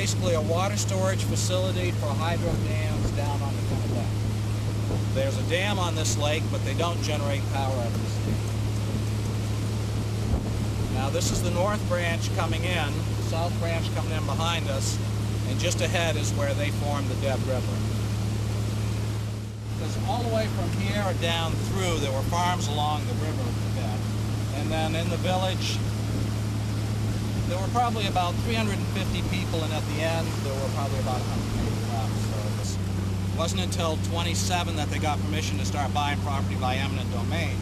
basically a water storage facility for hydro dams down on the Kennebec. There's a dam on this lake, but they don't generate power out of this dam. Now this is the north branch coming in, the south branch coming in behind us, and just ahead is where they form the Deb River. Because all the way from here down through, there were farms along the river bed. And then in the village, there were probably about 350 people, and at the end, there were probably about 100 people left. So it wasn't until 27 that they got permission to start buying property by eminent domain.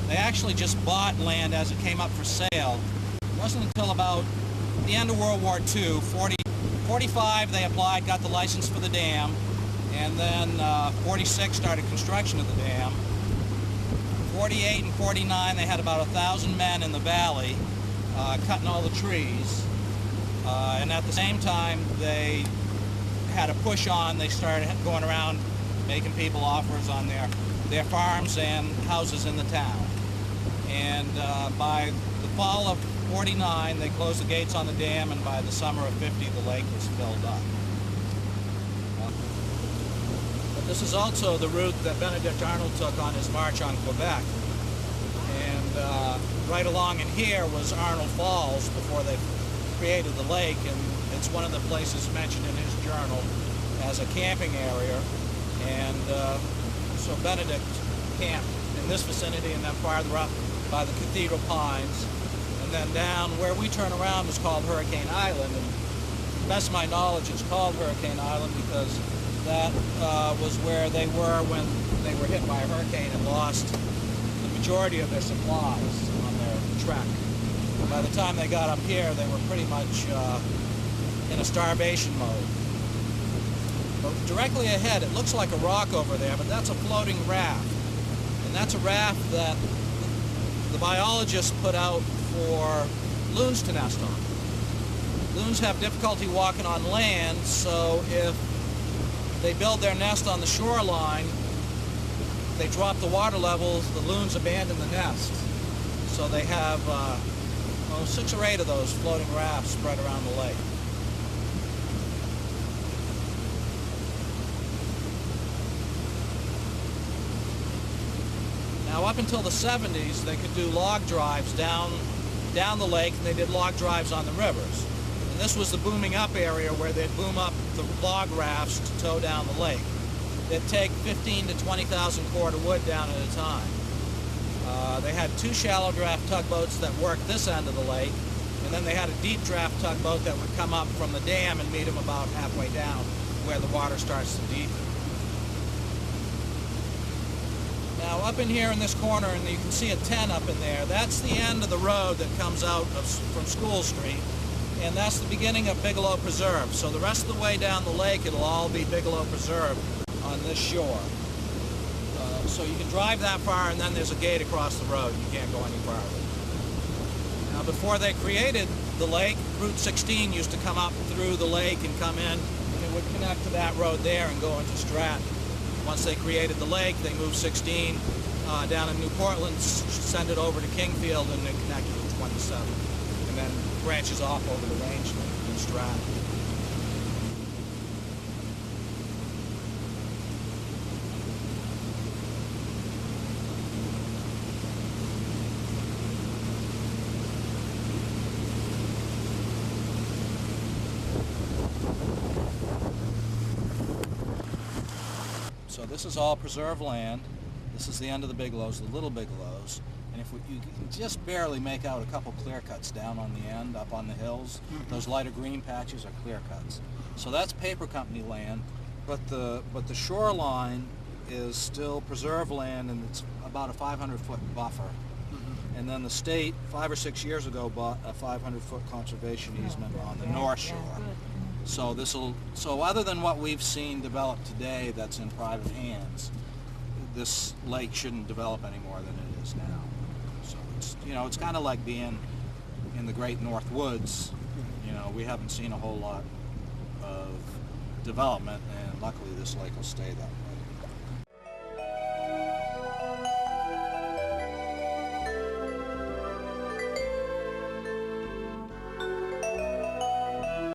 They actually just bought land as it came up for sale. It wasn't until about the end of World War II, 45 they applied, got the license for the dam, and then 46 started construction of the dam. 48 and 49 they had about 1,000 men in the valley cutting all the trees, and at the same time they had a push on. They started going around making people offers on their farms and houses in the town. And by the fall of 49, they closed the gates on the dam, and by the summer of 50, the lake was filled up. But this is also the route that Benedict Arnold took on his march on Quebec. And right along in here was Arnold Falls before they created the lake, and it's one of the places mentioned in his journal as a camping area. And so Benedict camped in this vicinity, and then farther up by the Cathedral Pines. And then down where we turn around is called Hurricane Island. And to the best of my knowledge, it's called Hurricane Island because that was where they were when they were hit by a hurricane and lost the majority of their supplies on their trek. By the time they got up here, they were pretty much in a starvation mode. But directly ahead, it looks like a rock over there, but that's a floating raft. And that's a raft that the biologists put out for loons to nest on. Loons have difficulty walking on land, so if they build their nest on the shoreline, they drop the water levels, the loons abandon the nest. So they have 6 or 8 of those floating rafts spread around the lake. Now, up until the 70s, they could do log drives down the lake, and they did log drives on the rivers. And this was the booming up area where they'd boom up the log rafts to tow down the lake. They'd take 15 to 20,000 cord of wood down at a time. They had 2 shallow draft tugboats that worked this end of the lake, and then they had a deep draft tugboat that would come up from the dam and meet them about halfway down where the water starts to deepen. Now up in here in this corner, and you can see a 10 up in there, that's the end of the road that comes out from School Street, and that's the beginning of Bigelow Preserve. So the rest of the way down the lake, it'll all be Bigelow Preserve on this shore. So you can drive that far, and then there's a gate across the road. You can't go any farther. Now before they created the lake, Route 16 used to come up through the lake and come in, and it would connect to that road there and go into Stratton. Once they created the lake, they moved 16 down in New Portland, send it over to Kingfield, and then connected to 27. And then branches off over the range in Stratton. So this is all preserved land. This is the end of the Bigelows, the little Bigelows. And if you can just barely make out a couple clear cuts down on the end, up on the hills, those lighter green patches are clear cuts. So that's paper company land, but the shoreline is still preserved land, and it's about a 500-foot buffer. And then the state, 5 or 6 years ago, bought a 500-foot conservation easement on the north shore. So other than what we've seen develop today that's in private hands, this lake shouldn't develop any more than it is now. So it's kind of like being in the Great North Woods. We haven't seen a whole lot of development, and luckily this lake will stay that way.